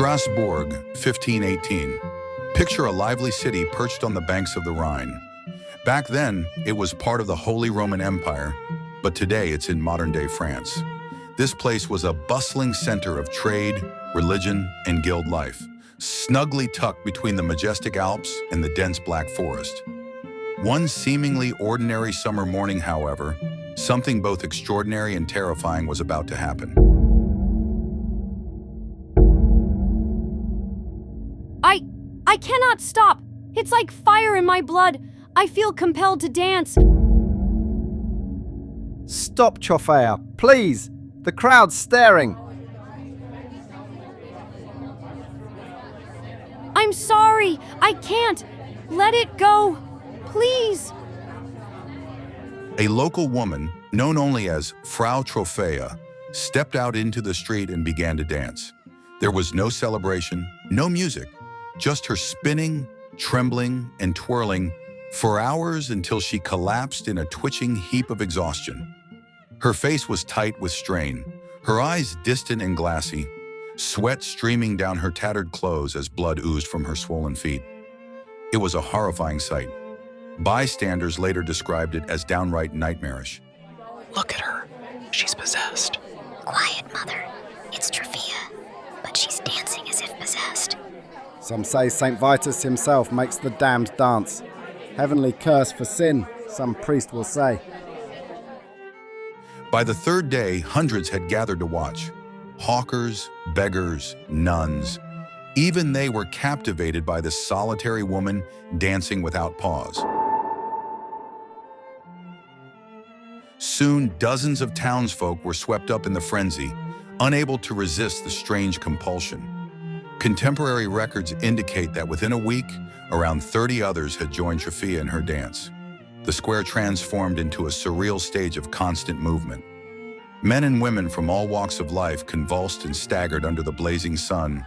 Strasbourg, 1518. Picture a lively city perched on the banks of the Rhine. Back then, it was part of the Holy Roman Empire, but today it's in modern-day France. This place was a bustling center of trade, religion, and guild life, snugly tucked between the majestic Alps and the dense Black Forest. One seemingly ordinary summer morning, however, something both extraordinary and terrifying was about to happen. I cannot stop. It's like fire in my blood. I feel compelled to dance. Stop, Troffea, please. The crowd's staring. I'm sorry. I can't. Let it go. Please. A local woman, known only as Frau Troffea, stepped out into the street and began to dance. There was no celebration, no music, just her spinning, trembling, and twirling for hours until she collapsed in a twitching heap of exhaustion. Her face was tight with strain, her eyes distant and glassy, sweat streaming down her tattered clothes as blood oozed from her swollen feet. It was a horrifying sight. Bystanders later described it as downright nightmarish. Look at her. She's possessed. Quiet, Mother. It's Troffea, but she's dancing as if possessed. Some say St. Vitus himself makes the damned dance. Heavenly curse for sin, some priest will say. By the third day, hundreds had gathered to watch. Hawkers, beggars, nuns. Even they were captivated by this solitary woman dancing without pause. Soon, dozens of townsfolk were swept up in the frenzy, unable to resist the strange compulsion. Contemporary records indicate that within a week, around 30 others had joined Troffea in her dance. The square transformed into a surreal stage of constant movement. Men and women from all walks of life convulsed and staggered under the blazing sun,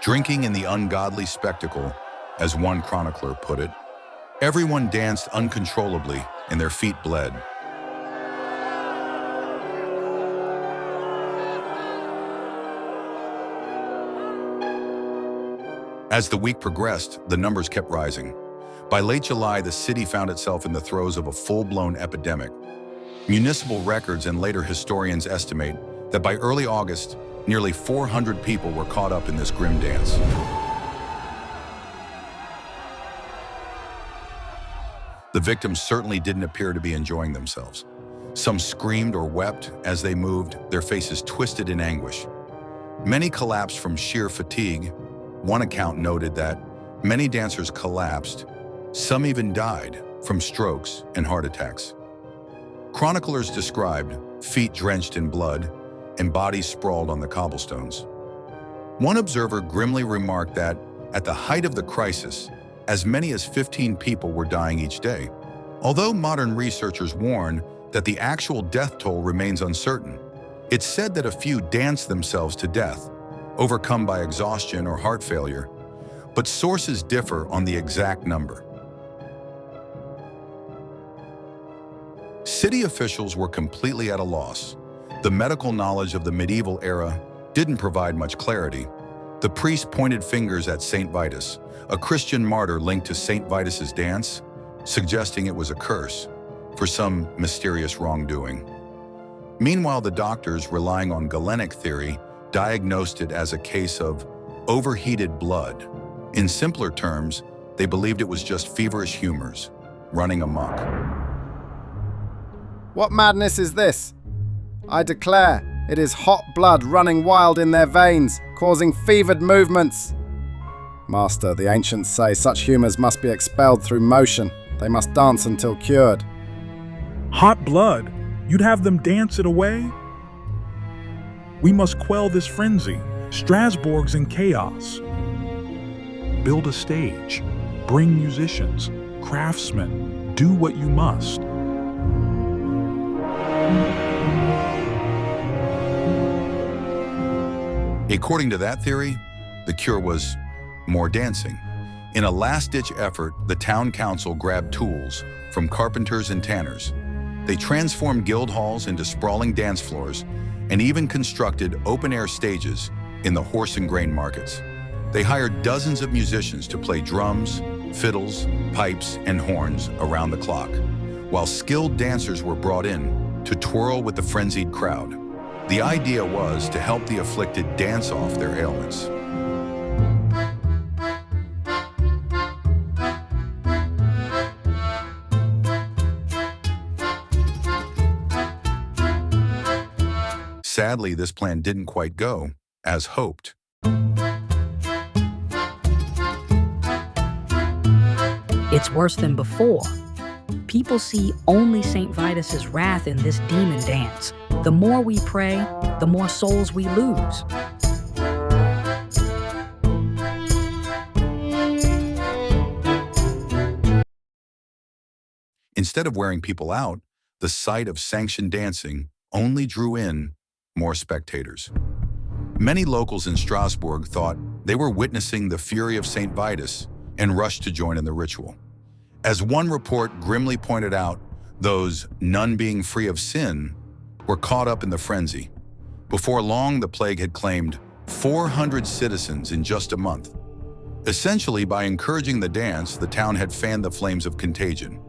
drinking in the ungodly spectacle, as one chronicler put it. Everyone danced uncontrollably and their feet bled. As the week progressed, the numbers kept rising. By late July, the city found itself in the throes of a full-blown epidemic. Municipal records and later historians estimate that by early August, nearly 400 people were caught up in this grim dance. The victims certainly didn't appear to be enjoying themselves. Some screamed or wept as they moved, their faces twisted in anguish. Many collapsed from sheer fatigue. One account noted that many dancers collapsed, some even died from strokes and heart attacks. Chroniclers described feet drenched in blood and bodies sprawled on the cobblestones. One observer grimly remarked that, at the height of the crisis, as many as 15 people were dying each day. Although modern researchers warn that the actual death toll remains uncertain, it's said that a few danced themselves to death, overcome by exhaustion or heart failure, but sources differ on the exact number. City officials were completely at a loss. The medical knowledge of the medieval era didn't provide much clarity. The priest pointed fingers at St. Vitus, a Christian martyr linked to St. Vitus's dance, suggesting it was a curse for some mysterious wrongdoing. Meanwhile, the doctors, relying on Galenic theory, diagnosed it as a case of overheated blood. In simpler terms, they believed it was just feverish humors running amok. What madness is this? I declare, it is hot blood running wild in their veins, causing fevered movements. Master, the ancients say such humours must be expelled through motion. They must dance until cured. Hot blood? You'd have them dance it away? We must quell this frenzy. Strasbourg's in chaos. Build a stage. Bring musicians, craftsmen. Do what you must. According to that theory, the cure was more dancing. In a last-ditch effort, the town council grabbed tools from carpenters and tanners. They transformed guild halls into sprawling dance floors and even constructed open-air stages in the horse and grain markets. They hired dozens of musicians to play drums, fiddles, pipes, and horns around the clock, while skilled dancers were brought in to twirl with the frenzied crowd. The idea was to help the afflicted dance off their ailments. Sadly, this plan didn't quite go as hoped. It's worse than before. People see only St. Vitus's wrath in this demon dance. The more we pray, the more souls we lose. Instead of wearing people out, the sight of sanctioned dancing only drew in more spectators. Many locals in Strasbourg thought they were witnessing the fury of St. Vitus and rushed to join in the ritual. As one report grimly pointed out, those none being free of sin were caught up in the frenzy. Before long, the plague had claimed 400 citizens in just a month. Essentially, by encouraging the dance, the town had fanned the flames of contagion.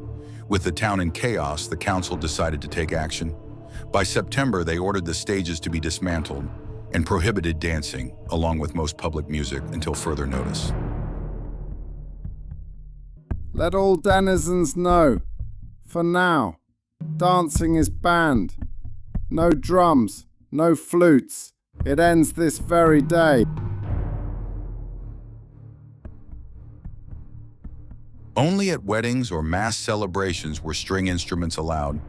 With the town in chaos, the council decided to take action. By September, they ordered the stages to be dismantled and prohibited dancing, along with most public music, until further notice. Let all denizens know, for now, dancing is banned. No drums, no flutes. It ends this very day. Only at weddings or mass celebrations were string instruments allowed.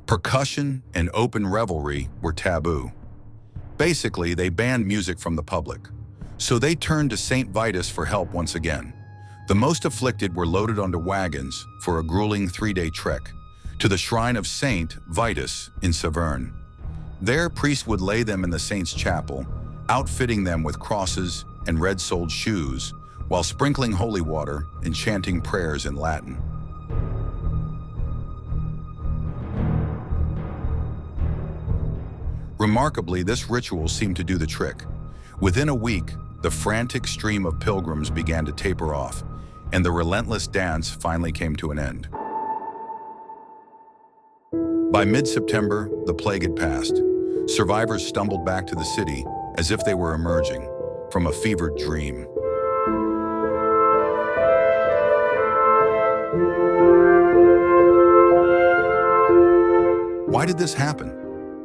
Percussion and open revelry were taboo. Basically, they banned music from the public. So they turned to St. Vitus for help once again. The most afflicted were loaded onto wagons for a grueling 3-day trek to the shrine of Saint Vitus in Saverne. There, priests would lay them in the saint's chapel, outfitting them with crosses and red-soled shoes, while sprinkling holy water and chanting prayers in Latin. Remarkably, this ritual seemed to do the trick. Within a week, the frantic stream of pilgrims began to taper off, and the relentless dance finally came to an end. By mid-September, the plague had passed. Survivors stumbled back to the city as if they were emerging from a fevered dream. Why did this happen?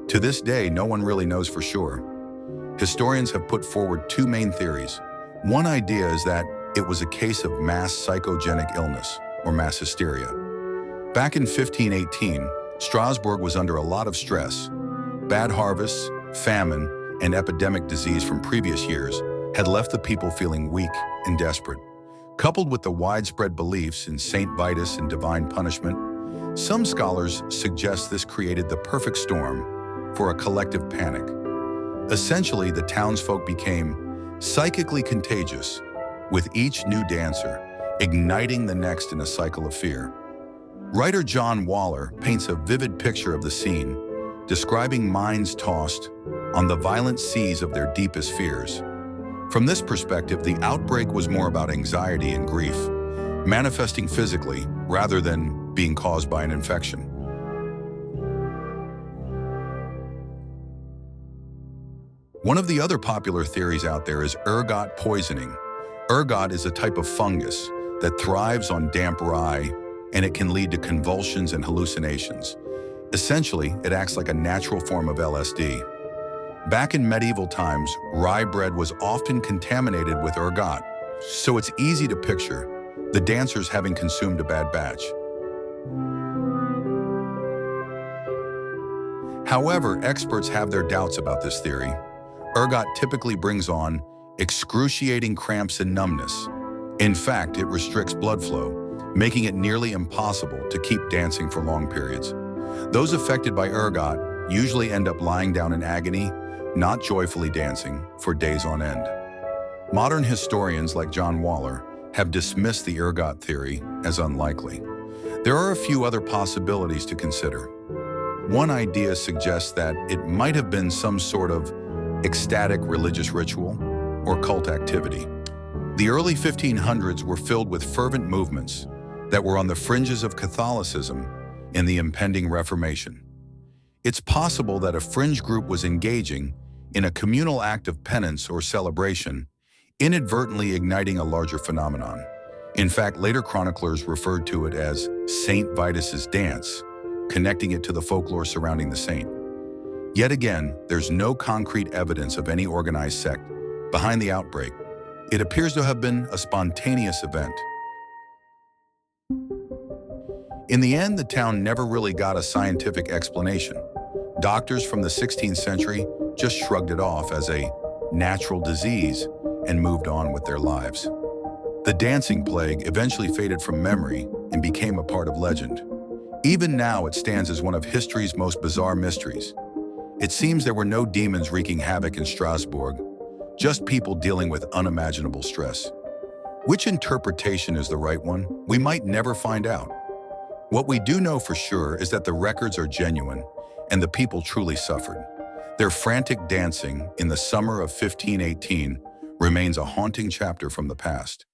To this day, no one really knows for sure. Historians have put forward two main theories. One idea is that it was a case of mass psychogenic illness, or mass hysteria. Back in 1518, Strasbourg was under a lot of stress. Bad harvests, famine, and epidemic disease from previous years had left the people feeling weak and desperate. Coupled with the widespread beliefs in St. Vitus and divine punishment, some scholars suggest this created the perfect storm for a collective panic. Essentially, the townsfolk became psychically contagious, with each new dancer igniting the next in a cycle of fear. Writer John Waller paints a vivid picture of the scene, describing minds tossed on the violent seas of their deepest fears. From this perspective, the outbreak was more about anxiety and grief, manifesting physically rather than being caused by an infection. One of the other popular theories out there is ergot poisoning. Ergot is a type of fungus that thrives on damp rye, and it can lead to convulsions and hallucinations. Essentially, it acts like a natural form of LSD. Back in medieval times, rye bread was often contaminated with ergot, so it's easy to picture the dancers having consumed a bad batch. However, experts have their doubts about this theory. Ergot typically brings on excruciating cramps and numbness. In fact, it restricts blood flow, making it nearly impossible to keep dancing for long periods. Those affected by ergot usually end up lying down in agony, not joyfully dancing, for days on end. Modern historians like John Waller have dismissed the ergot theory as unlikely. There are a few other possibilities to consider. One idea suggests that it might have been some sort of ecstatic religious ritual, or cult activity. The early 1500s were filled with fervent movements that were on the fringes of Catholicism and the impending Reformation. It's possible that a fringe group was engaging in a communal act of penance or celebration, inadvertently igniting a larger phenomenon. In fact, later chroniclers referred to it as Saint Vitus's dance, connecting it to the folklore surrounding the saint. Yet again, there's no concrete evidence of any organized sect behind the outbreak. It appears to have been a spontaneous event. In the end, the town never really got a scientific explanation. Doctors from the 16th century just shrugged it off as a natural disease and moved on with their lives. The dancing plague eventually faded from memory and became a part of legend. Even now, it stands as one of history's most bizarre mysteries. It seems there were no demons wreaking havoc in Strasbourg, just people dealing with unimaginable stress. Which interpretation is the right one? We might never find out. What we do know for sure is that the records are genuine and the people truly suffered. Their frantic dancing in the summer of 1518 remains a haunting chapter from the past.